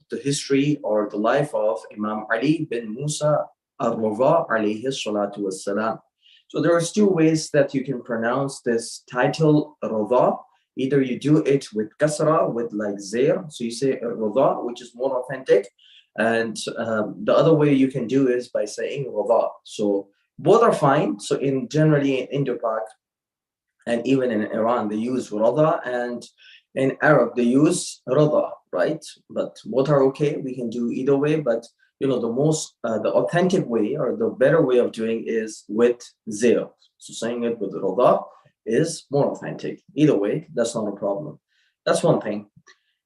the history or the life of Imam Ali bin Musa al-Raza alayhi salatu wassalam. So there are two ways that you can pronounce this title Raza. Either you do it with kasra, with like zair, so you say Raza, which is more authentic, and the other way you can do is by saying Raza. So both are fine. So in generally in Indo-Pak and even in Iran, they use Rada, and in Arab, they use Rada, right? But both are okay. We can do either way, but the authentic way or the better way of doing is with Zil. So saying it with Rada is more authentic. Either way, that's not a problem. That's one thing.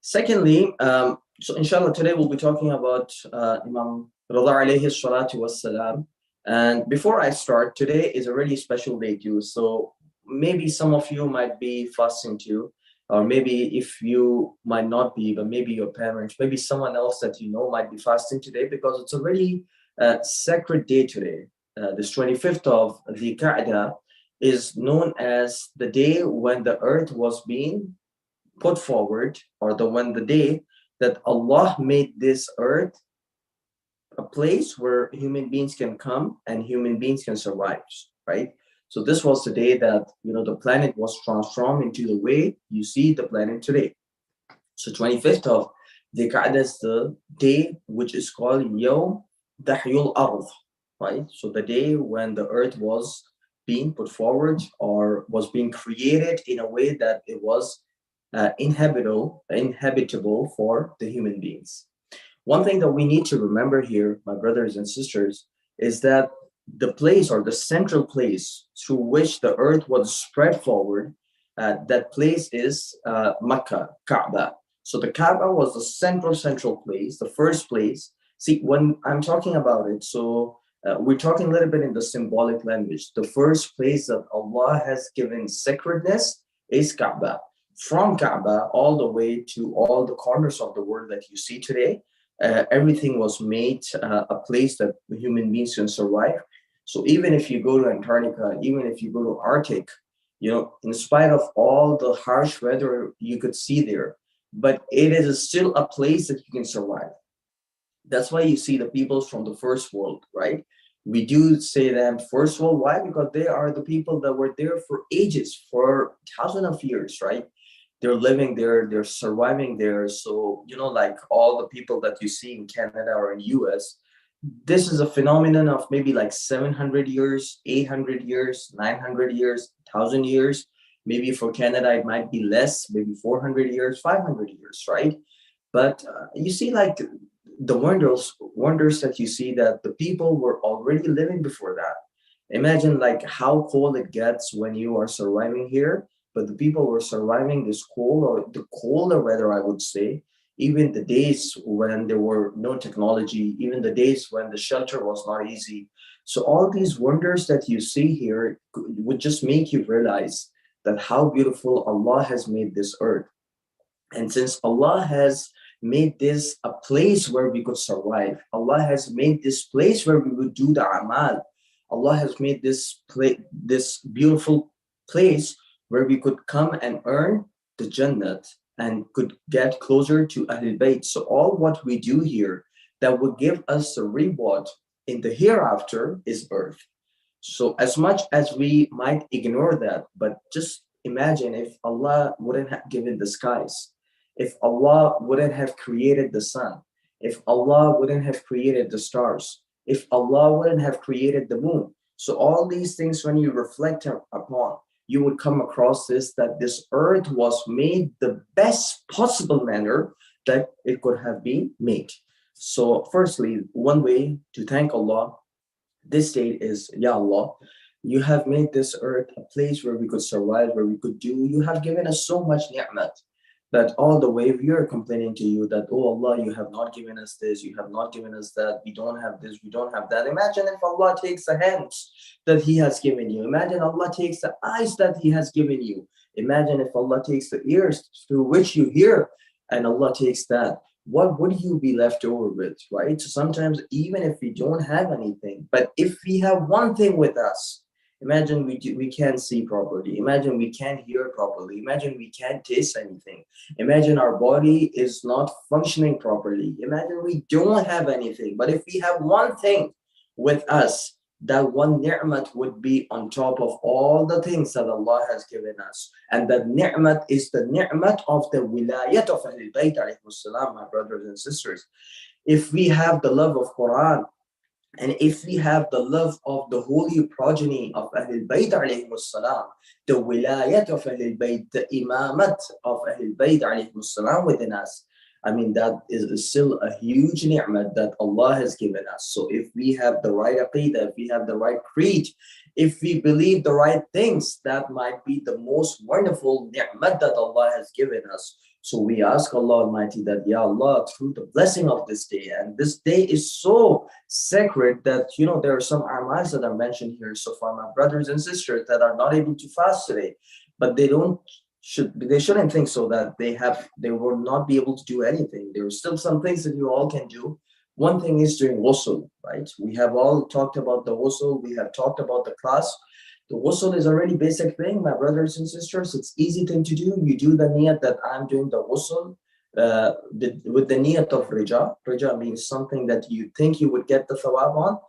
Secondly, so inshallah, today we'll be talking about Imam Rada alayhi salatu wassalam. And before I start, today is a really special day too. So maybe some of you might be fasting too, or maybe if you might not be, but maybe your parents, maybe someone else that you know might be fasting today because it's a really sacred day today. This 25th of the Qa'dah is known as the day when the earth was being put forward, or the day that Allah made this earth a place where human beings can come and human beings can survive, right? So this was the day that the planet was transformed into the way you see the planet today. So 25th of the Qa'dah is the day which is called Yawm Dahyul Ard, right? So the day when the earth was being put forward or was being created in a way that it was inhabitable for the human beings. One thing that we need to remember here, my brothers and sisters, is that the place or the central place through which the earth was spread forward, that place is Makkah, Kaaba. So the Kaaba was the central place, the first place. See, when I'm talking about it, so we're talking a little bit in the symbolic language. The first place that Allah has given sacredness is Kaaba. From Kaaba all the way to all the corners of the world that you see today, everything was made a place that human beings can survive. So even if you go to Antarctica, even if you go to Arctic, in spite of all the harsh weather you could see there, but it is still a place that you can survive. That's why you see the people from the first world, right? We do say them first world. Why? Because they are the people that were there for ages, for thousands of years, right? They're living there, they're surviving there. So, like all the people that you see in Canada or in US, this is a phenomenon of maybe like 700 years, 800 years, 900 years, 1,000 years. Maybe for Canada, it might be less, maybe 400 years, 500 years, right? But you see, like the wonders that you see that the people were already living before that. Imagine like how cold it gets when you are surviving here, but the people were surviving this cold or the colder weather, I would say. Even the days when there were no technology, even the days when the shelter was not easy. So all these wonders that you see here would just make you realize that how beautiful Allah has made this earth. And since Allah has made this a place where we could survive, Allah has made this place where we would do the amal. Allah has made this beautiful place where we could come and earn the Jannat and could get closer to Ahlul Bayt. So all what we do here that would give us the reward in the hereafter is earth. So as much as we might ignore that, but just imagine if Allah wouldn't have given the skies, if Allah wouldn't have created the sun, if Allah wouldn't have created the stars, if Allah wouldn't have created the moon. So all these things, when you reflect upon, you would come across this, that this earth was made the best possible manner that it could have been made. So firstly, one way to thank Allah this day is, Ya Allah, you have made this earth a place where we could survive, where we could do. You have given us so much ni'mat that all the way we are complaining to you that, oh Allah, you have not given us this, you have not given us that, we don't have this, we don't have that. Imagine if Allah takes the hands that He has given you. Imagine Allah takes the eyes that He has given you. Imagine if Allah takes the ears through which you hear, and Allah takes that. What would you be left over with, right? So sometimes, even if we don't have anything, but if we have one thing with us, Imagine we can't see properly. Imagine we can't hear properly. Imagine we can't taste anything. Imagine our body is not functioning properly. Imagine we don't have anything. But if we have one thing with us, that one ni'mat would be on top of all the things that Allah has given us. And that ni'mat is the ni'mat of the wilayat of Ahlul Bayt alayhi salam, my brothers and sisters. If we have the love of Quran, and if we have the love of the holy progeny of Ahlul Bayt alayhi salam, the wilayat of Ahlul Bayt, the imamat of Ahlul Bayt alayhi salam within us, I mean, that is still a huge ni'mat that Allah has given us. So if we have the right aqidah, if we have the right creed, if we believe the right things, that might be the most wonderful ni'mat that Allah has given us. So we ask Allah Almighty that, Ya Allah, through the blessing of this day, and this day is so sacred that, you know, there are some amals that are mentioned here so far, my brothers and sisters that are not able to fast today, but they shouldn't think so that they will not be able to do anything. There are still some things that you all can do. One thing is doing ghusl, right? We have all talked about the ghusl. We have talked about the class. The ghusl is a really basic thing, my brothers and sisters. It's easy thing to do. You do the niyat that I'm doing the ghusl with the niyat of rija. Rija means something that you think you would get the thawab on.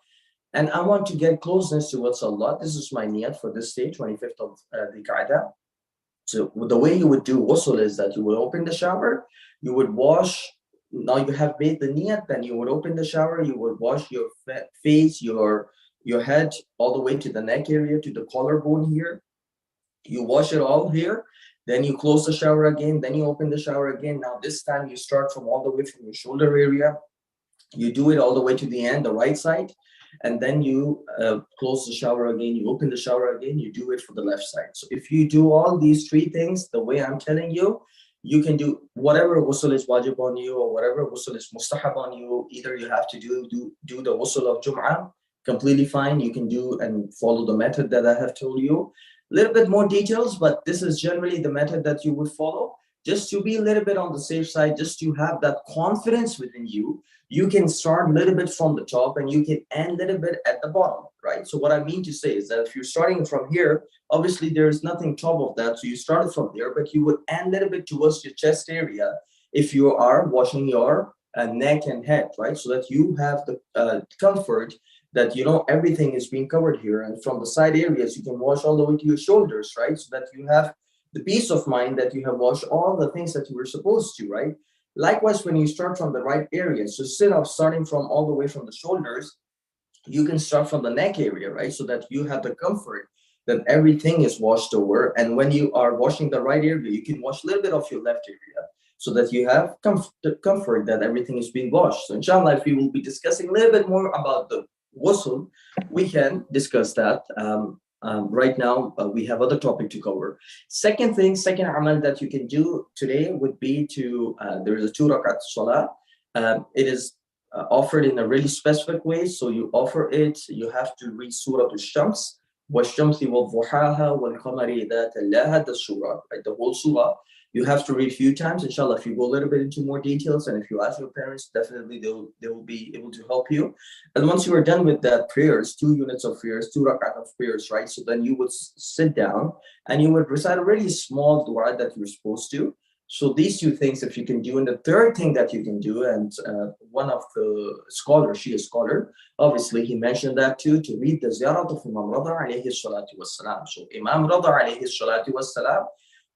And I want to get closeness towards Allah. This is my niyat for this day, 25th of the Qa'dah. So the way you would do ghusl is that you would open the shower, you would wash. Now you have made the niyat, then you would open the shower, you would wash your face, your head, all the way to the neck area, to the collarbone here. You wash it all here. Then you close the shower again. Then you open the shower again. Now this time you start from all the way from your shoulder area. You do it all the way to the end, the right side. And then you close the shower again. You open the shower again. You do it for the left side. So if you do all these three things the way I'm telling you, you can do whatever ghusl is wajib on you or whatever ghusl is mustahab on you. Either you have to do the ghusl of Jum'ah, completely fine. You can do and follow the method that I have told you. A little bit more details, but this is generally the method that you would follow. Just to be a little bit on the safe side, just to have that confidence within you. You can start a little bit from the top and you can end a little bit at the bottom, right? So what I mean to say is that if you're starting from here, obviously there is nothing top of that. So you started from there, but you would end a little bit towards your chest area if you are washing your neck and head, right? So that you have the comfort that, you know, everything is being covered here. And from the side areas, you can wash all the way to your shoulders, right? So that you have the peace of mind that you have washed all the things that you were supposed to, right? Likewise, when you start from the right area, so instead of starting from all the way from the shoulders, you can start from the neck area, right? So that you have the comfort that everything is washed over. And when you are washing the right area, you can wash a little bit of your left area so that you have comfort that everything is being washed. So inshallah, if we will be discussing a little bit more about the ghusl, we can discuss that. Right now, we have other topic to cover. Second amal that you can do today would be to, there is a 2 rakat salah. It is offered in a really specific way. So you offer it, you have to read Surah Al-Shams, وَالشَّمْسِ وَالضُّحَاهَا وَالْقَمَرِ ذَاتَ اللَّهَ, the surah, right? The whole surah. You have to read a few times, inshallah. If you go a little bit into more details, and if you ask your parents, definitely they will be able to help you. And once you are done with that prayers, 2 units of prayers, 2 rakat of prayers, right? So then you would sit down and you would recite a really small dua that you're supposed to. So these 2 things, if you can do, and the third thing that you can do, and one of the scholars, she is a scholar, obviously he mentioned that too, to read the ziyarat of Imam Rada alayhi salatu wassalam. So Imam Rada alayhi salatu wassalam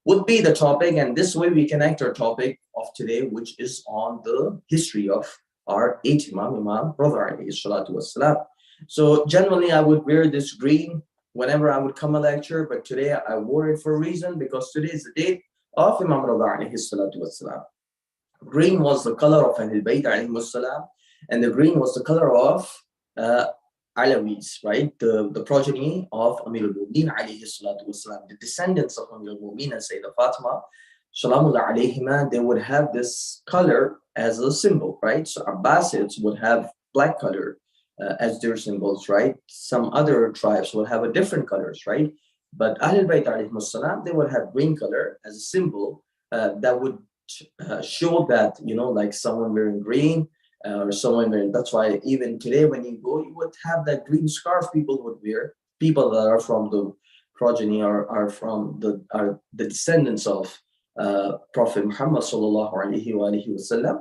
would be the topic, and this way we connect our topic of today, which is on the history of our 8th Imam Rada alayhi salatu wassalam. So generally I would wear this green whenever I would come a lecture, but today I wore it for a reason, because today is the date of Imam Rada alayhi salatu wassalam. Green was the color of Ahlul Bayt alayhi salam, and the green was the color of Alawis, right? The progeny of Amir al-Mu'minin alayhi salatu wassalam, the descendants of Amir al-Mu'minin and Sayyidah Fatima, salamullah alayhima, they would have this color as a symbol, right? So Abbasids would have black color as their symbols, right? Some other tribes would have a different colors, right? But Ahlul Bayt alayhi salam, they would have green color as a symbol that would show that, you know, like someone wearing green, or someone wearing, that's why even today when you go, you would have that green scarf people would wear. people that are from the progeny are the descendants of Prophet Muhammad sallallahu alaihi wasallam.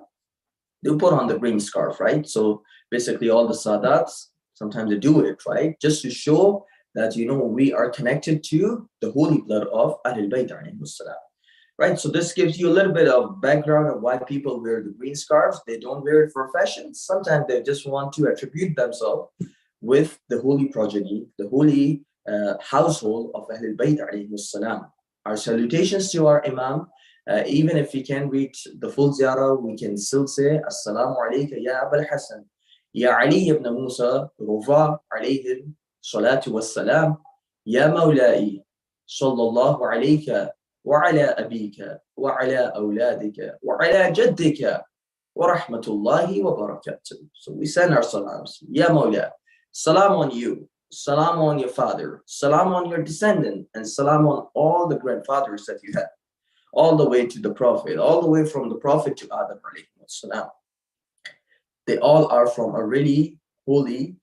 They put on the green scarf, right? So basically, all the Sadats sometimes they do it, right, just to show that we are connected to the holy blood of Ahlul Bayt alayhi salam. Right, so this gives you a little bit of background of why people wear the green scarves. They don't wear it for fashion. Sometimes they just want to attribute themselves with the holy progeny, the holy household of Ahlul Bayt alayhi salam. Our salutations to our Imam. Even if we can reach the full ziyarah, we can still say Assalamu alayka ya Abul Hasan, ya Ali ibn Musa, Rufa alayhim salatu wassalam, ya Mawla'i, sallallahu alayka وعلى أبيك وعلى أولادك وعلى جدك ورحمة الله وبركاته. So we send our salams. Ya Mawla, salam on you, salam on your father, salam on your descendant, and salam on all the grandfathers that you had, all the way to the Prophet, all the way from the Prophet to Adam alayhi salam. They all are from a really holy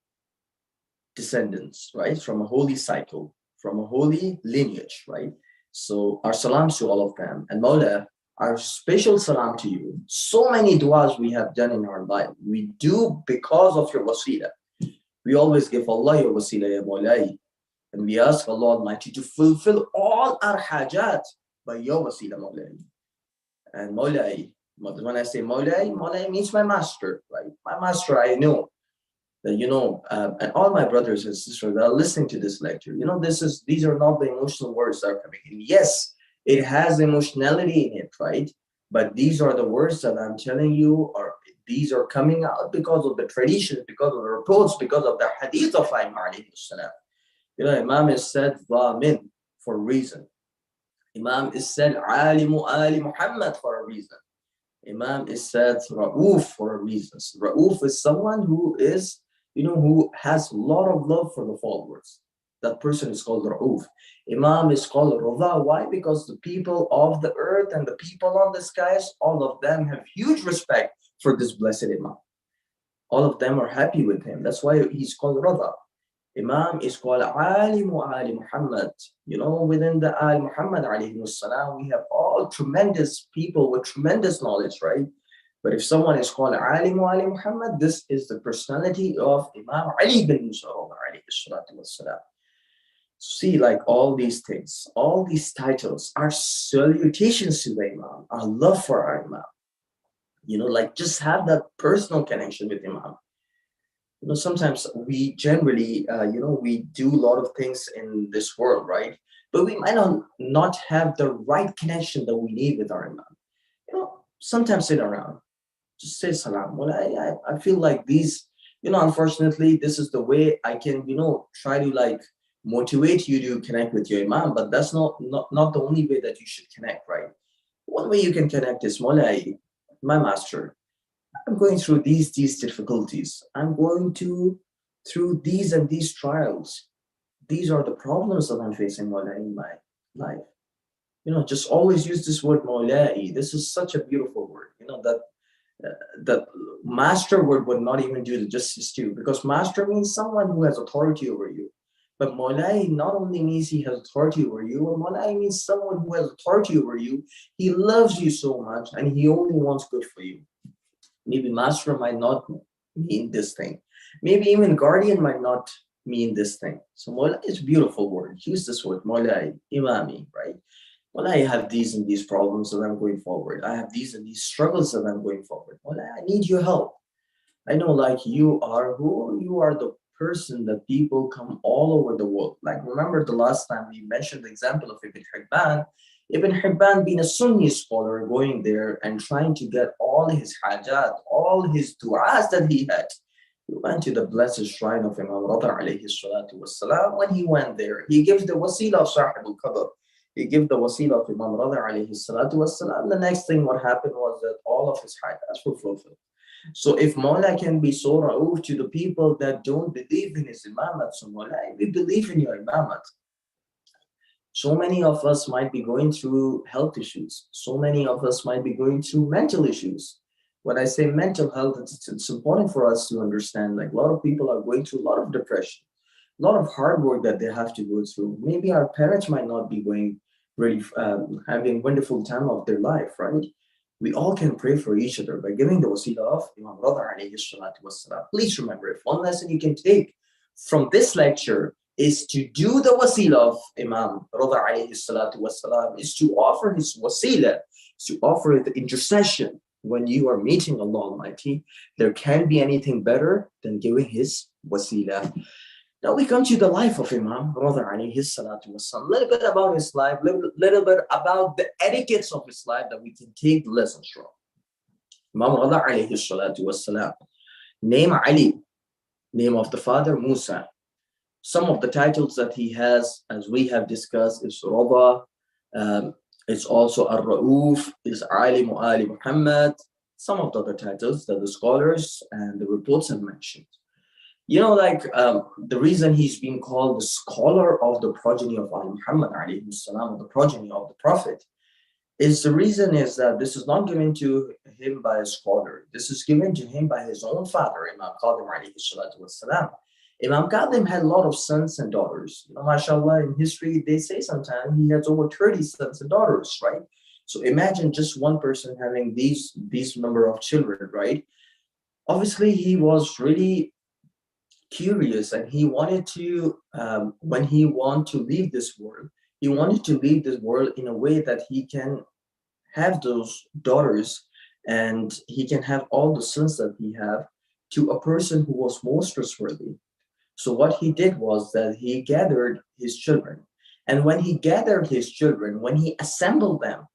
descendants, right? From a holy cycle, from a holy lineage, right? So our salams to all of them. And Mawla, our special salam to you. So many du'as we have done in our life. We do because of your wasila. We always give Allah your wasila, ya Mawlai. And we ask Allah Almighty to fulfill all our hajat by your wasila, Mawlai. And Mawlai, when I say Mawlai, Mawlai means my master, right? My master, I know. That and all my brothers and sisters that are listening to this lecture, these are not the emotional words that are coming in. Yes, it has emotionality in it, right? But these are the words that I'm telling you, these are coming out because of the traditions, because of the reports, because of the hadith of Imam alayhi salam. Imam is said Dhamin for a reason. Imam is said Alimu Ali Muhammad for a reason. Imam is said Ra'uf for a reason. So Ra'uf is someone who is who has a lot of love for the followers. That person is called Ra'uf. Imam is called Rada. Why? Because the people of the earth and the people on the skies, all of them have huge respect for this blessed Imam. All of them are happy with him. That's why he's called Rada. Imam is called Alimu Ali Muhammad. Within the Al Muhammad alayhi salam, we have all tremendous people with tremendous knowledge, right? But if someone is called Alimu Ali Muhammad, this is the personality of Imam Ali bin Musa alayhi salatu wassalam. See, like all these things, all these titles are salutations to the Imam, our love for our Imam. Like just have that personal connection with Imam. Sometimes we generally, we do a lot of things in this world, right? But we might not have the right connection that we need with our Imam. Sometimes sit around, just say salam. Well, I feel like these, unfortunately, this is the way I can, try to motivate you to connect with your Imam, but that's not the only way that you should connect, right? One way you can connect is, Mawlai, my master, I'm going through these difficulties. I'm going through these and these trials. These are the problems that I'm facing, Mawlai, in my life. Just always use this word Mawlai. This is such a beautiful word. That master word would not even do the justice to, because master means someone who has authority over you. But Mawlai not only means he has authority over you, but Mawlai means someone who has authority over you. He loves you so much and he only wants good for you. Maybe master might not mean this thing. Maybe even guardian might not mean this thing. So Mawlai is a beautiful word. Use this word, Mawlai, Imami, right? Well, I have these and these problems that I'm going forward. I have these and these struggles that I'm going forward. Well, I need your help. I know you are the person that people come all over the world. Remember the last time we mentioned the example of Ibn Hibban. Ibn Hibban being a Sunni scholar, going there and trying to get all his hajat, all his du'as that he had. He went to the blessed shrine of Imam Rada alayhi salatu wassalam. When he went there, he gives the wasila of Sahib al-Qadr. He gave the wasila of Imam Rada alayhi salatu wassalam. The next thing what happened was that all of his hajats were fulfilled. So if Mawla can be so ra'uf to the people that don't believe in his imamat, so Mawla, we believe in your imamat. So many of us might be going through health issues. So many of us might be going through mental issues. When I say mental health, it's important for us to understand, a lot of people are going through a lot of depression. a lot of hard work that they have to go through. Maybe our parents might not be going really having wonderful time of their life, right? We all can pray for each other by giving the wasila of Imam Rada alayhi salatu wassalam. Please remember, if one lesson you can take from this lecture is to do the wasila of Imam Rada alayhi salatu wassalam, is to offer his wasila, to offer the intercession when you are meeting Allah Almighty. There can't be anything better than giving his wasila. Now we come to the life of Imam Rada alayhi salatu wassalam. A little bit about his life, little bit about the etiquettes of his life that we can take lessons from. Imam Rada alayhi salatu wassalam. Name Ali, name of the father Musa. Some of the titles that he has, as we have discussed, is Rada. It's also Ar-Ra'uf, is Ali Ali Muhammad. Some of the other titles that the scholars and the reports have mentioned. You know, like the reason he's being called the scholar of the progeny of Ali Muhammad alayhi salam, the progeny of the Prophet, is the reason is that this is not given to him by a scholar. This is given to him by his own father, Imam Qadim alayhi salatu wassalam. Imam Qadim had a lot of sons and daughters. You know, mashallah, in history, they say sometimes he has over 30 sons and daughters, right? So imagine just one person having these number of children, right? Obviously, he was really curious, and he wanted to, when he wanted to leave this world, he wanted to leave this world in a way that he can have those daughters and he can have all the sons that he have to a person who was most trustworthy. So what he did was that he gathered his children. And when he gathered his children, when he assembled them,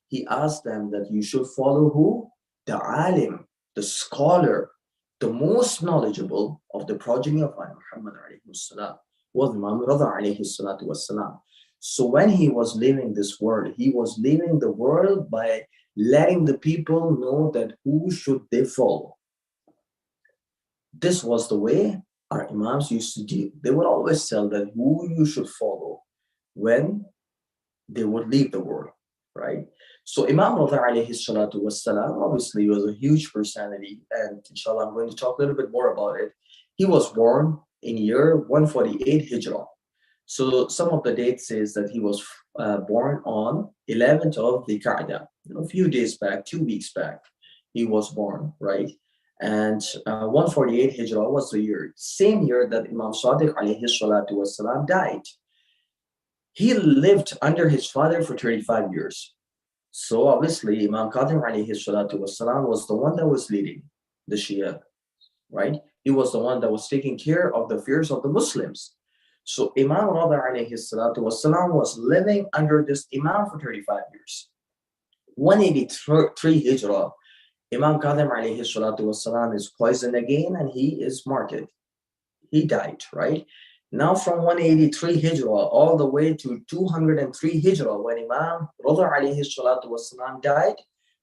he asked them that you should follow who? The alim, the scholar, the most knowledgeable of the progeny of Muhammad alayhi salam was Imam Rada alayhi salatu wassalam. So when he was leaving this world, he was leaving the world by letting the people know that who should they follow. This was the way our Imams used to do. They would always tell that who you should follow when they would leave the world, right? So Imam Rada alayhi salatu wassalam obviously was a huge personality, and inshallah I'm going to talk a little bit more about it. He was born in year 148 Hijrah. So some of the dates says that he was born on 11th of the Qa'dah, a few days back, 2 weeks back, he was born, right? And 148 Hijrah was the year, same year that Imam Sadiq alayhi salatu wassalam died. He lived under his father for 35 years. So obviously Imam Qadim alayhi salatu wassalam was the one that was leading the Shia, right? He was the one that was taking care of the affairs of the Muslims. So Imam Rada alayhi salatu wassalam was living under this Imam for 35 years. 183 Hijrah, Imam Qadim alayhi salatu wassalam is poisoned again and he is martyred. He died, right? Now from 183 Hijrah all the way to 203 Hijrah, when Imam Rada alayhi salatu wassalam died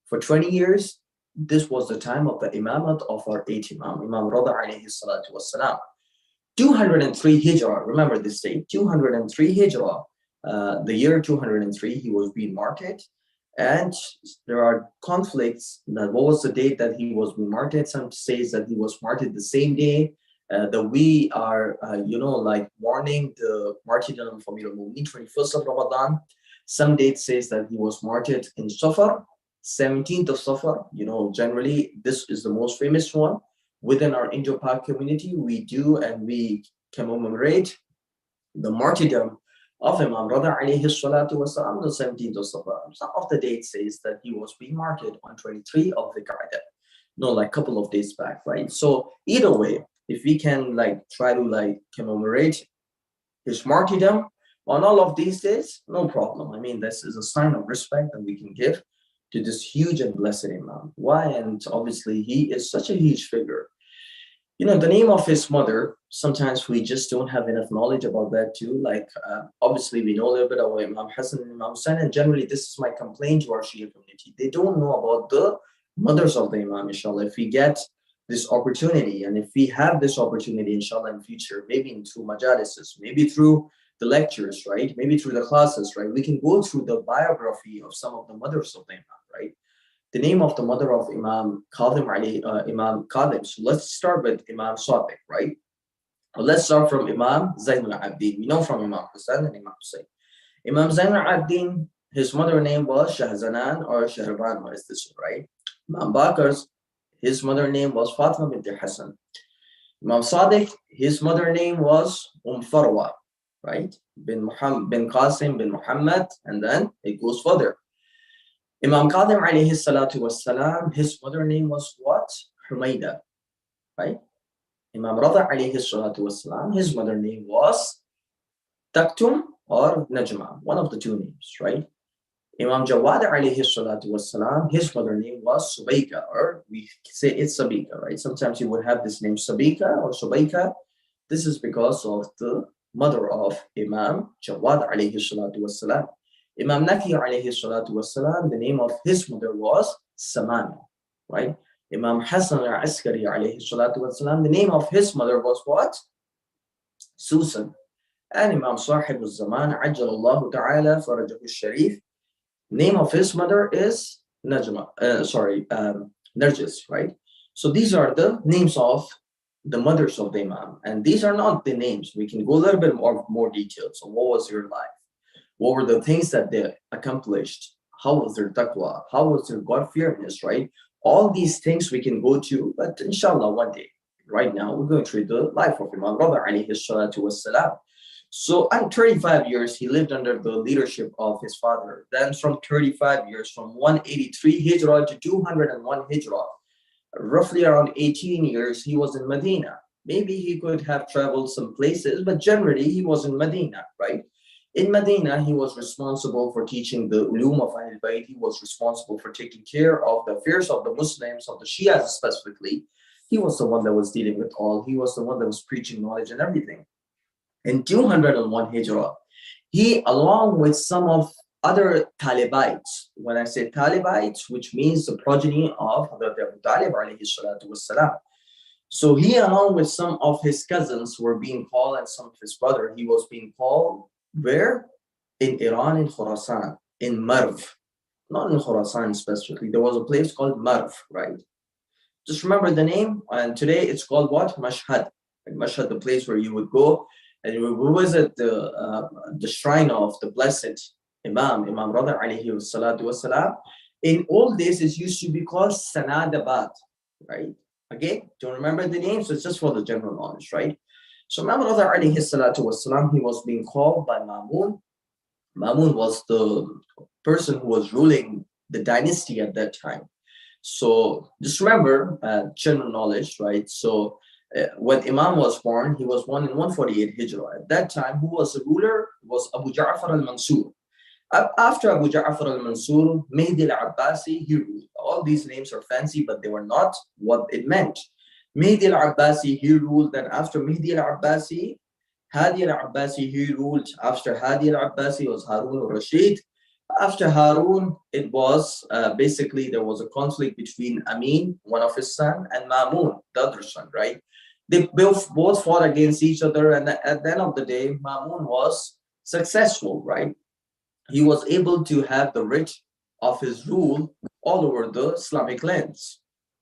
for 20 years, this was the time of the imamat of our eighth Imam, Imam Rada alayhi salatu wassalam. 203 Hijrah, remember this date, 203 Hijrah, the year 203, he was being martyred. And there are conflicts that what was the date that he was being martyred. Some says that he was martyred the same day that we are, like mourning the martyrdom of Amir al-Mu'minin, 21st of Ramadan. Some date says that he was martyred in Safar, 17th of Safar. Generally, this is the most famous one. Within our Indo-Pak community, we do and we commemorate the martyrdom of Imam Rada alayhi salatu wasalam, the 17th of Safar. Some of the dates says that he was being martyred on 23 of the Qa'dah. Like a couple of days back, right? So either way, if we can try to commemorate his martyrdom on all of these days, no problem. I mean, this is a sign of respect that we can give to this huge and blessed Imam. Why? And obviously he is such a huge figure. The name of his mother, sometimes we just don't have enough knowledge about that too. Obviously we know a little bit about Imam Hassan and Imam Hussain, and generally this is my complaint to our Shia community. They don't know about the mothers of the Imam, inshallah. If we get this opportunity, and if we have this opportunity, inshallah, in future, maybe through majalises, maybe through the lectures, right? Maybe through the classes, right? We can go through the biography of some of the mothers of the Imam, right? The name of the mother of Imam Qadim, Imam Qadim. So let's start with Imam Sadiq, right? Well, let's start from Imam Zain al-Abidin. We know from Imam Hussein and Imam Hussein. Imam Zain al-Abidin, his mother name was Shahzanan or Shahrbanu, is this right? Imam Bakar's, his mother name was Fatima bint Hassan. Imam Sadiq, his mother name was Farwa, right? Bin Muhammad, bin Qasim, bin Muhammad, and then it goes further. Imam Qadim alayhi salatu wassalam, his mother name was what? Humayda, right? Imam Rada alayhi salatu wassalam, his mother name was Taktum or Najma, one of the two names, right? Imam Jawad alayhi salatu wassalam, his mother name was Subayka, or we say it's Sabika, right? Sometimes you would have this name Sabika or Subayka. This is because of the mother of Imam Jawad alayhi salatu wassalam. Imam Nafi alayhi salatu wassalam, the name of his mother was Samana, right? Imam Hassan al-Askari alayhi salatu wassalam, the name of his mother was what? Susan. And Imam Sahib al-Zaman, Ajjalallahu ta'ala farajahu al-Sharif, name of his mother is Najma, Narjis, right? So these are the names of the mothers of the Imam. And these are not the names. We can go a little bit more detailed. So what was your life? What were the things that they accomplished? How was their taqwa? How was their God-fearingness, right? All these things we can go to, but inshallah one day. Right now, we're going to read the life of Imam Rada alayhi salatu wassalam. So at 35 years, he lived under the leadership of his father. Then from 35 years, from 183 Hijrah to 201 Hijrah, roughly around 18 years, he was in Medina. Maybe he could have traveled some places, but generally he was in Medina, right? In Medina, he was responsible for teaching the Uloom of Ahlul Bayt. He was responsible for taking care of the affairs of the Muslims, of the Shias specifically. He was the one that was dealing with all. He was the one that was preaching knowledge and everything. In 201 Hijrah, he, along with some of other Talibites, when I say Talibites, which means the progeny of Hazrat Abu Talib alayhi salatu wassalam. So he, along with some of his cousins, were being called, and some of his brother, he was being called where? In Iran, in Khurasan, in Marv. Not in Khurasan specifically. There was a place called Marv, right? Just remember the name, and today it's called what? Mashhad. Like Mashhad, the place where you would go and you would visit the shrine of the blessed Imam Rada alayhi salatu wasalam. In old days, it used to be called Sanadabad, right? Again, don't remember the name, so it's just for the general knowledge, right? So Imam Rada alayhi salatu wasalam, he was being called by Mamun. Mamun was the person who was ruling the dynasty at that time. So just remember general knowledge, right? So when Imam was born, he was born in 148 Hijrah. At that time, who was the ruler? Was Abu Ja'far al-Mansur. After Abu Ja'far al-Mansur, Mehdi al-Abbasi, he ruled. All these names are fancy, but they were not what it meant. Mehdi al-Abbasi, he ruled. Then after Mehdi al-Abbasi, Hadi al-Abbasi, he ruled. After Hadi al-Abbasi was Harun al-Rashid. After Harun, it was basically there was a conflict between Amin, one of his son, and Mamun, the other son, right? They both fought against each other, and at the end of the day, Mamun was successful, right? He was able to have the writ of his rule all over the Islamic lands.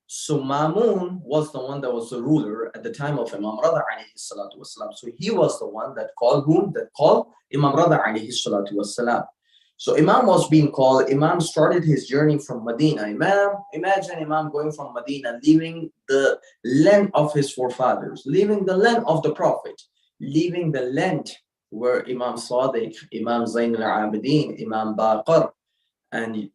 So Mamun was the one that was the ruler at the time of Imam Rada alayhi salatu wasalam. So he was the one that called whom? That called Imam Rada alayhi salatu wasalam. So Imam was being called. Imam started his journey from Medina. Imagine Imam going from Medina, leaving the land of his forefathers, leaving the land of the Prophet, leaving the land where Imam Sadiq, Imam Zain al-Abidin, Imam Baqar, and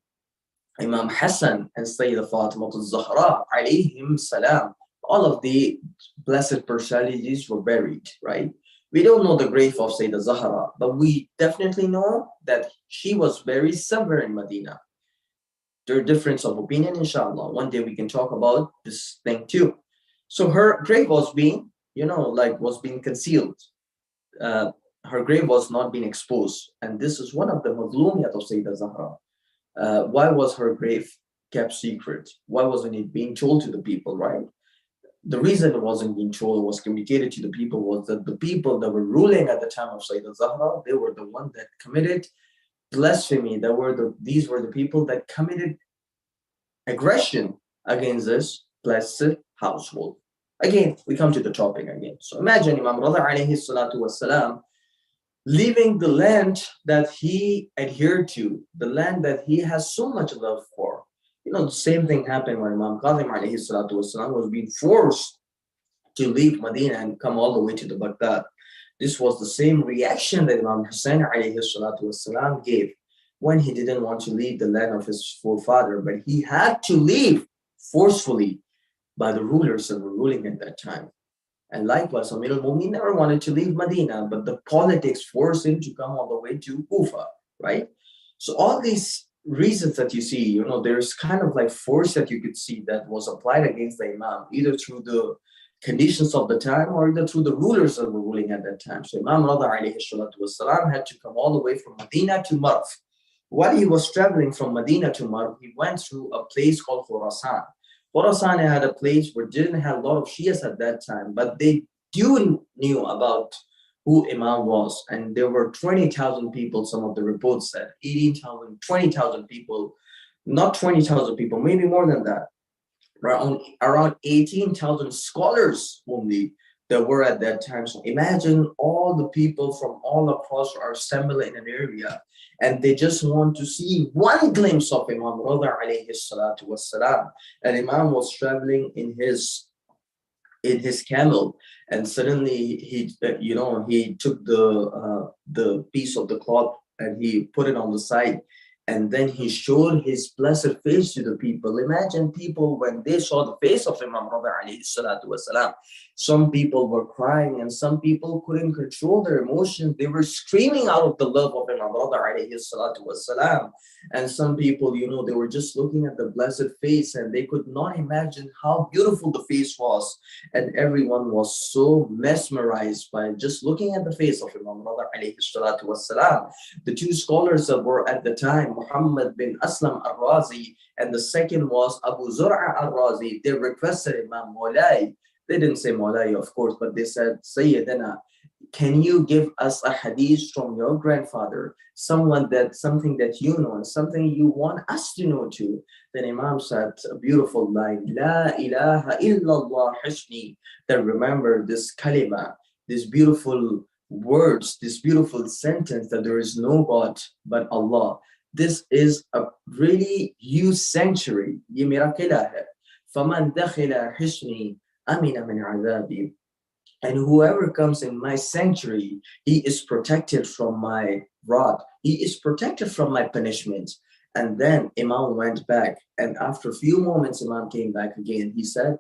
Imam Hassan and Sayyidah Fatima al-Zahra, alayhim salam, all of the blessed personalities were buried, right? We don't know the grave of Sayyidah Zahra, but we definitely know that she was buried somewhere in Medina. There are difference of opinion, inshallah. One day we can talk about this thing too. So her grave was being, was being concealed. Her grave was not being exposed. And this is one of the mazlumiyat of Sayyidah Zahra. Why was her grave kept secret? Why wasn't it being told to the people, right? The reason it wasn't being told, was communicated to the people, was that the people that were ruling at the time of Sayyidah Zahra, they were the one that committed blasphemy. These were the people that committed aggression against this blessed household. Again, we come to the topic again. So imagine Imam Rada alayhi salatu wasalam leaving the land that he adhered to, the land that he has so much love for. You know, the same thing happened when Imam Qasim alayhi salatu wasalam was being forced to leave Medina and come all the way to the Baghdad. This was the same reaction that Imam Hussein alayhi salatu wasalam gave when he didn't want to leave the land of his forefather, but he had to leave forcefully by the rulers that were ruling at that time. And likewise, Amir al-Mu'minin never wanted to leave Medina, but the politics forced him to come all the way to Kufa, right? So all these reasons that you see, you know, there's kind of like force that you could see that was applied against the Imam, either through the conditions of the time or either through the rulers that were ruling at that time. So Imam Rada alayhi salatu wasalam had to come all the way from Medina to Marv. While he was traveling from Medina to Marv, he went through a place called Khurasan. Khurasan had a place where didn't have a lot of Shias at that time, but they knew about who Imam was. And there were 20,000 people, some of the reports said, 18,000, 20,000 people, not 20,000 people, maybe more than that. Around 18,000 scholars only that were at that time. So imagine all the people from all across are assembled in an area and they just want to see one glimpse of Imam Rada alayhi salatu wassalam. And Imam was traveling in his camel, and suddenly he took the piece of the cloth and he put it on the side, and then he showed his blessed face to the people. Imagine people when they saw the face of Imam Rada alayhi salatu wasalam. Some people were crying and some people couldn't control their emotions. They were screaming out of the love of Imam Rada alayhi salatu wasalam. And some people, they were just looking at the blessed face and they could not imagine how beautiful the face was. And everyone was so mesmerized by just looking at the face of Imam Rada alayhi salatu wasalam. The two scholars that were at the time, Muhammad bin Aslam al-Razi, and the second was Abu Zur'a al-Razi, they requested Imam Mawlai. They didn't say Mawlai, of course, but they said, Sayyidina, can you give us a hadith from your grandfather, something that you know and something you want us to know too? Then Imam said a beautiful line, La ilaha illallah hishni, that remember this kalima, this beautiful words, this beautiful sentence that there is no God but Allah. This is a really huge sanctuary. ये मेरा किला है. فَمَنْ دَخِلَ حِصْنِي أَمِنَ مِنْ عَذَابِي. And whoever comes in my sanctuary, he is protected from my wrath. He is protected from my punishment. And then Imam went back. And after a few moments, Imam came back again. He said,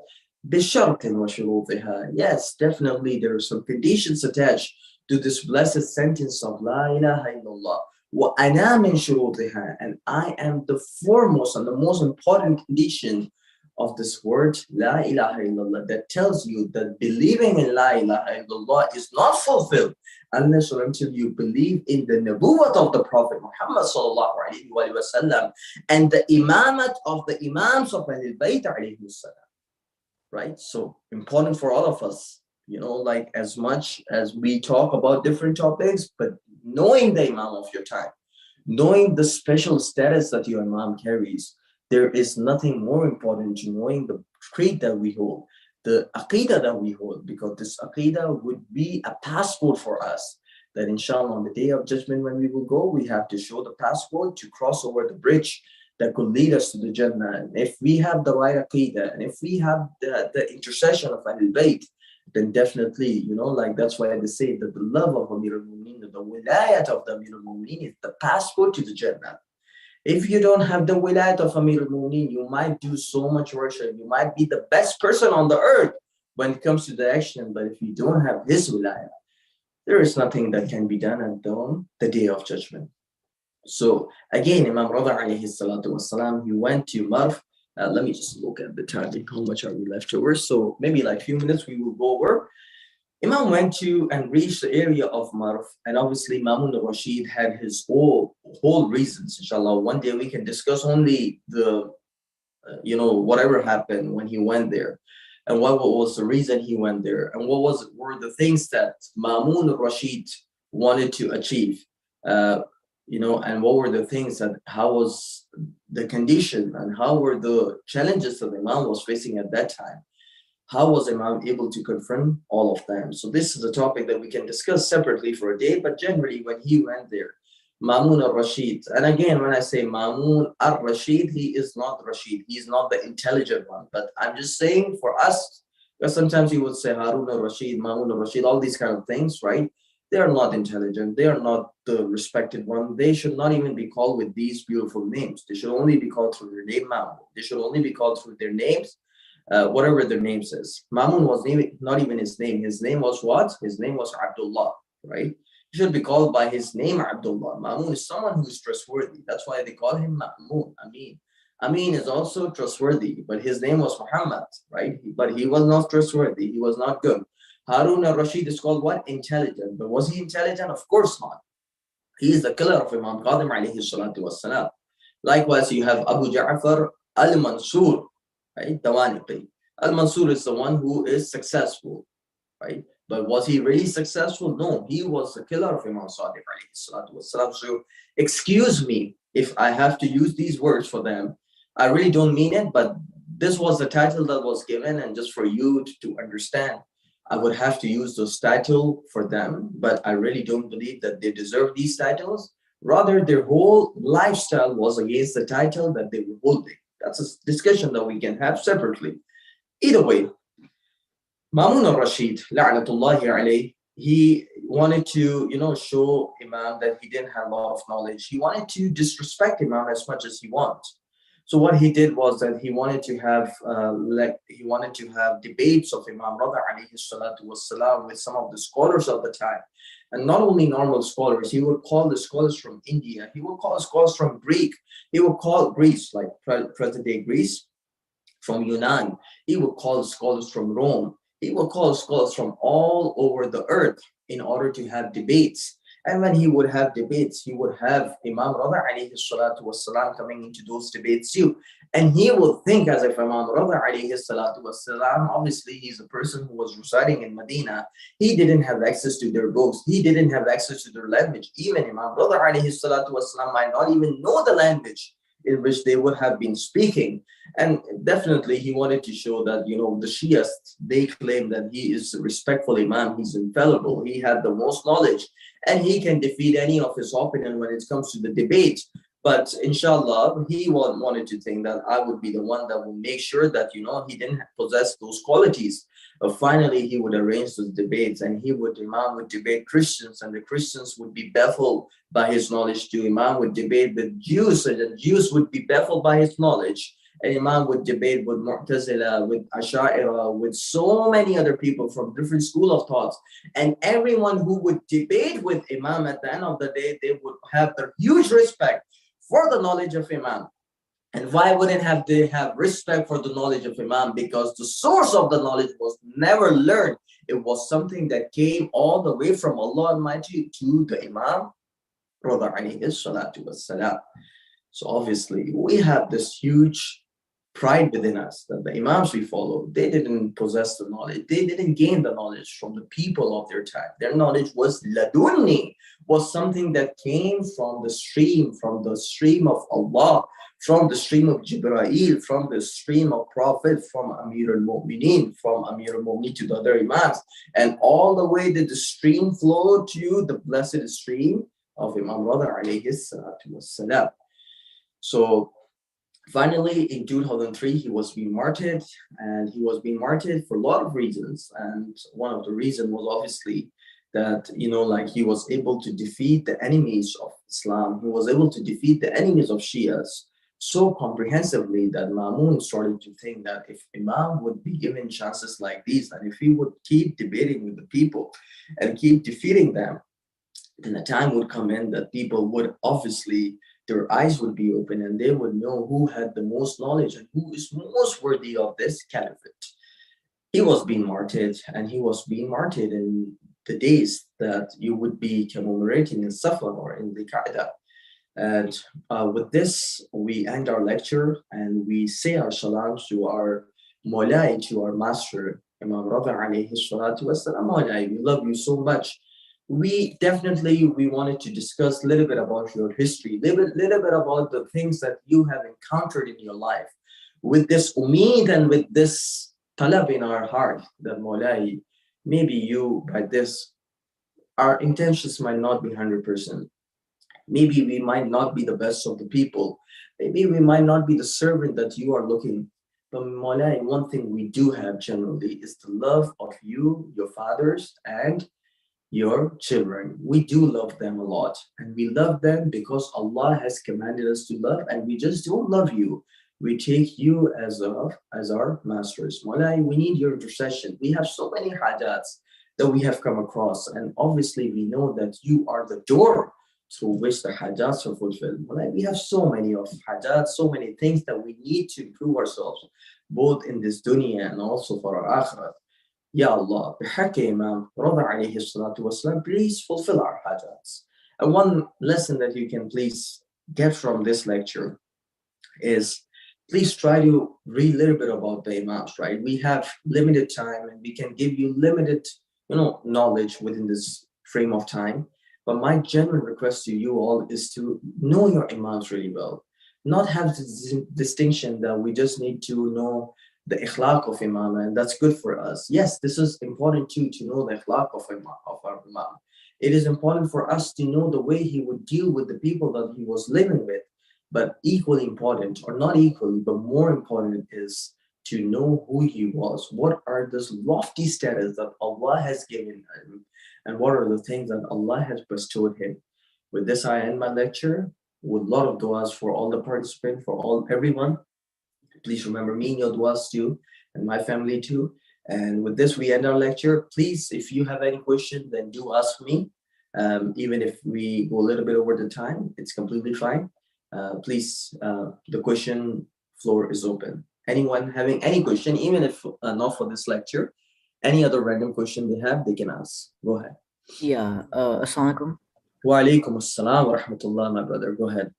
بِشَرْطٍ وَشُرُوطِهَا. Yes, definitely there are some conditions attached to this blessed sentence of La ilaha illallah. وَأَنَا مِنْ شُرُوطِهَا. And I am the foremost and the most important condition of this word, La ilaha illallah, that tells you that believing in La ilaha illallah is not fulfilled unless or until you believe in the nabuwwat of the Prophet Muhammad sallallahu alayhi wa sallam and the imamat of the imams of Ahlul Bayt alayhi salam. Right? So important for all of us, like as much as we talk about different topics, but knowing the imam of your time, knowing the special status that your imam carries, there is nothing more important to knowing the creed that we hold, the aqidah that we hold, because this aqidah would be a passport for us that inshallah on the day of judgment when we will go, we have to show the passport to cross over the bridge that could lead us to the Jannah. And if we have the right aqidah and if we have the intercession of Ahlul Bayt, then definitely, that's why they say that the love of Amir al-Mu'minin, the wilayat of the Amir al-Mu'minin is the passport to the Jannah. If you don't have the wilayat of Amir al-Mu'minin, you might do so much worship. You might be the best person on the earth when it comes to the action. But if you don't have his wilayat, there is nothing that can be done on the day of judgment. So again, Imam Rada alayhi salatu wasalam, he went to Marv. Let me just look at the timing. How much are we left over? So maybe like a few minutes we will go over. Imam went to and reached the area of Marv, and obviously Mamun al-Rashid had his whole reasons. Inshallah, one day we can discuss only the, whatever happened when he went there, and what was the reason he went there, and were the things that Mamun al-Rashid wanted to achieve, and what were the things that, how was the condition, and how were the challenges that Imam was facing at that time. How was Imam able to confront all of them? So this is a topic that we can discuss separately for a day, but generally when he went there, Mamun al-Rashid, and again, when I say Mamun al-Rashid, he is not Rashid, he's not the intelligent one, but I'm just saying for us, because sometimes you would say Harun al-Rashid, Mamun al-Rashid, all these kind of things, right? They are not intelligent, they are not the respected one, they should not even be called with these beautiful names. They should only be called through their name, Mamun. They should only be called through their names, whatever their name says. Mamun was not even his name. His name was what? His name was Abdullah, right? He should be called by his name, Abdullah. Mamun is someone who is trustworthy. That's why they call him Ma'mun, Amin. Amin is also trustworthy, but his name was Muhammad, right? But he was not trustworthy. He was not good. Harun al-Rashid is called what? Intelligent. But was he intelligent? Of course not. He is the killer of Imam Qadim alayhi salatu wassalam. Likewise, you have Abu Ja'far al-Mansur, right? Tawaniqi. Al-Mansur is the one who is successful, right? But was he really successful? No, he was the killer of Imam Sadiq alayhi salatu wassalam. So excuse me if I have to use these words for them. I really don't mean it, but this was the title that was given, and just for you to understand, I would have to use those titles for them, but I really don't believe that they deserve these titles. Rather, their whole lifestyle was against the title that they were holding. That's a discussion that we can have separately. Either way, Mamun al-Rashid, la'natullahi alayh, he wanted to, show Imam that he didn't have a lot of knowledge. He wanted to disrespect Imam as much as he wants. So what he did was that he wanted to have debates of Imam Rada alayhi salatu wassalam with some of the scholars of the time. And not only normal scholars, he would call the scholars from India, he would call scholars from Greek, he would call Greece, like present-day Greece, from Yunnan, he would call scholars from Rome, he would call scholars from all over the earth in order to have debates. And when he would have debates, he would have Imam Rada alayhi salatu wassalam coming into those debates too. And he would think as if Imam Rada alayhi salatu wassalam, obviously he's a person who was residing in Medina, he didn't have access to their books, he didn't have access to their language. Even Imam Rada alayhi salatu wassalam might not even know the language in which they would have been speaking. And definitely he wanted to show that, the Shias, they claim that he is a respectful Imam, he's infallible, he had the most knowledge, and he can defeat any of his opponent when it comes to the debate. But inshallah, he wanted to think that I would be the one that would make sure that, he didn't possess those qualities. But finally, he would arrange those debates, and Imam would debate Christians, and the Christians would be baffled by his knowledge too. Imam would debate with Jews, and the Jews would be baffled by his knowledge. And Imam would debate with Mu'tazila, with Asha'ira, with so many other people from different school of thoughts. And everyone who would debate with Imam at the end of the day, they would have their huge respect for the knowledge of Imam. And why wouldn't they have respect for the knowledge of Imam? Because the source of the knowledge was never learned. It was something that came all the way from Allah Almighty to the Imam, Rada alayhi salatu wassalam. So obviously, we have this huge pride within us that the Imams we follow, they didn't possess the knowledge. They didn't gain the knowledge from the people of their time. Their knowledge was ladunni, was something that came from the stream of Allah, from the stream of Jibreel, from the stream of Prophet, from Amir al-Mu'mineen, to the other Imams. And all the way did the stream flow to the blessed stream of Imam Rada alayhi salatu wassalam. So finally, in 2003, he was being martyred, and he was being martyred for a lot of reasons. And one of the reasons was obviously that, he was able to defeat the enemies of Islam. He was able to defeat the enemies of Shias so comprehensively that Mamun started to think that if Imam would be given chances like these, and if he would keep debating with the people and keep defeating them, then a time would come in that people would obviously, their eyes would be open and they would know who had the most knowledge and who is most worthy of this caliphate. He was being martyred, and he was being martyred in the days that you would be commemorating in Safar or in the Qaeda. And with this, we end our lecture and we say our salams to our Mawlai, to our master, Imam Rabi alayhi salatu wassalam. Mawlai, we love you so much. We wanted to discuss a little bit about your history, little bit about the things that you have encountered in your life. With this umeed and with this talab in our heart that Mawlai, maybe you by this, our intentions might not be 100%. Maybe we might not be the best of the people. Maybe we might not be the servant that you are looking. But Mawlai, one thing we do have generally is the love of you, your fathers, and your children. We do love them a lot, and we love them because Allah has commanded us to love, and we just don't love you. We take you as our masters. Mulai, we need your intercession. We have so many hajats that we have come across, and obviously we know that you are the door through which the hajats are fulfilled. Mulai, we have so many of hajats, so many things that we need to improve ourselves, both in this dunya and also for our akhirat. Ya Allah, بحق Imam Rada alayhi salatu wasalam, please fulfill our hajats. And one lesson that you can please get from this lecture is please try to read a little bit about the Imams, right? We have limited time and we can give you limited, knowledge within this frame of time. But my genuine request to you all is to know your Imams really well. Not have this distinction that we just need to know the ikhlaq of Imam, and that's good for us. Yes, this is important too, to know the ikhlaq of our Imam. It is important for us to know the way he would deal with the people that he was living with. But equally important, or not equally, but more important, is to know who he was. What are those lofty status that Allah has given him, and what are the things that Allah has bestowed him. With this, I end my lecture with a lot of du'as for all the participants, for everyone. Please remember me in your du'as too, and my family too. And with this, we end our lecture. Please, if you have any question, then do ask me. Even if we go a little bit over the time, it's completely fine. Please, the question floor is open. Anyone having any question, even if not for this lecture, any other random question they have, they can ask. Go ahead. Yeah, assalamu alaikum. Wa alaikum assalam wa rahmatullah, my brother. Go ahead.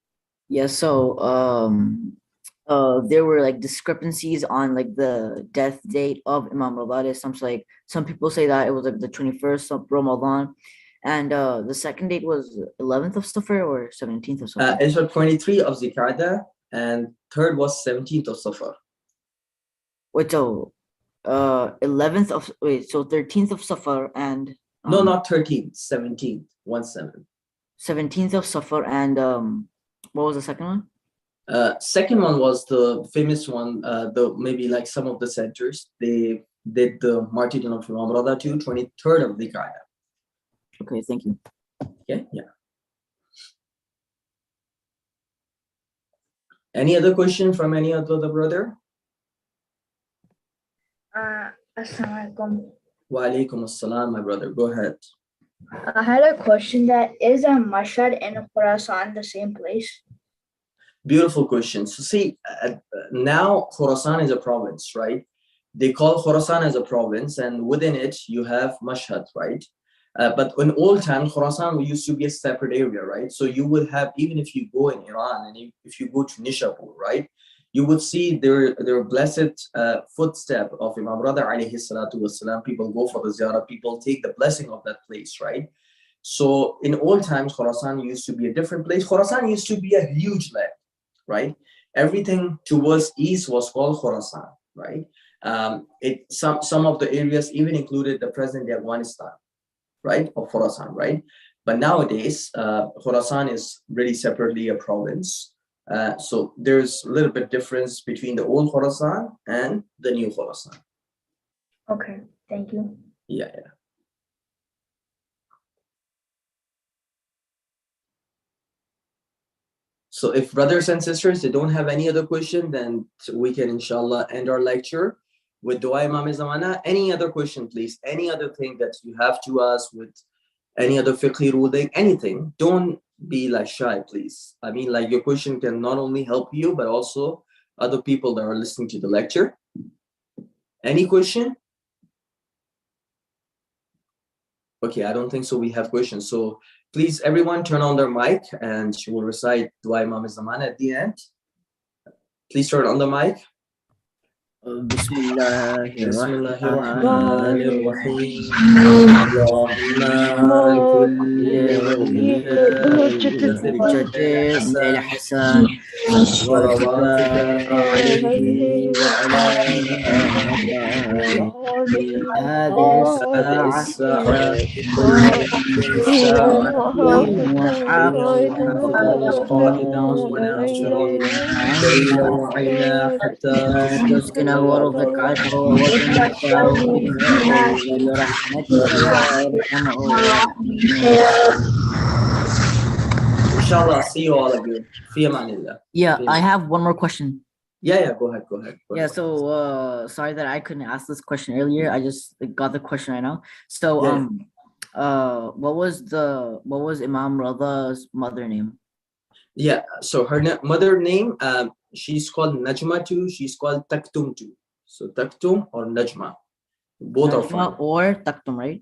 Yeah, so there were like discrepancies on like the death date of Imam Rada. Some people say that it was like the 21st of Ramadan, and the second date was 11th of Safar or 17th of Safar. It's 23 of Zikada, and third was 17th of Safar. Wait, so 11th of so 13th of Safar and no, not 13th, 17th, 17. 17th of Safar, and what was the second one? Second one was the famous one. The maybe like some of the centers they did the martyrdom of Imam Rada too, 23rd of Dhikaya. Okay, thank you. Okay, yeah. Any other question from any other brother? Assalamu alaikum. Wa alaikum assalam, my brother. Go ahead. I had a question that is a Masjid and Khurasan the same place? Beautiful question. So see, now Khurasan is a province, right? They call Khurasan as a province, and within it you have Mashhad, right? But in old times, Khurasan used to be a separate area, right? So you would have, even if you go in Iran and if you go to Nishapur, right, you would see their blessed footstep of Imam Rada alayhi salatu wasalam. People go for the ziyarah, people take the blessing of that place, right? So in old times, Khurasan used to be a different place. Khurasan used to be a huge land, right? Everything towards east was called Khurasan, right? Some of the areas even included the present-day Afghanistan, right, of Khurasan, right? But nowadays, Khurasan is really separately a province. So there's a little bit difference between the old Khurasan and the new Khurasan. Okay, thank you. Yeah. So if brothers and sisters, they don't have any other question, then we can inshallah end our lecture with Dua Imam Zamana. Any other question, please? Any other thing that you have to ask with any other fiqh ruling, anything? Don't be like shy, please. I mean, like your question can not only help you, but also other people that are listening to the lecture. Any question? Okay, I don't think so. We have questions. So please, everyone, turn on their mic and she will recite Dua Imam Zamana at the end. Please turn on the mic. بسم الله بسم الله الرحمن الرحمن الرحيم اللهم كل وليك ذي الحجة الحسن الحسن صلواتك صلواتك عليه وعلى آبائه في هذه هذه الساعة الساعة وفي كل كل ساعة ساعة حين وحافظ وحافظنا وناصرا ليلا عنا وعينا حتى حتى تسكن تسكنه ورزقته وتمتعه فيها برحمتك يا أرحم الراحمين. Inshallah, see you all of you. في أمان الله. Yeah, I have one more question. Yeah, go ahead. Yeah, so sorry that I couldn't ask this question earlier. I just got the question right now. So what was Imam Radha's mother name? Yeah, so her mother name, she's called Najma too. She's called Taktum too. So Taktum or Najma, both are Najma fine. or Taktum, right?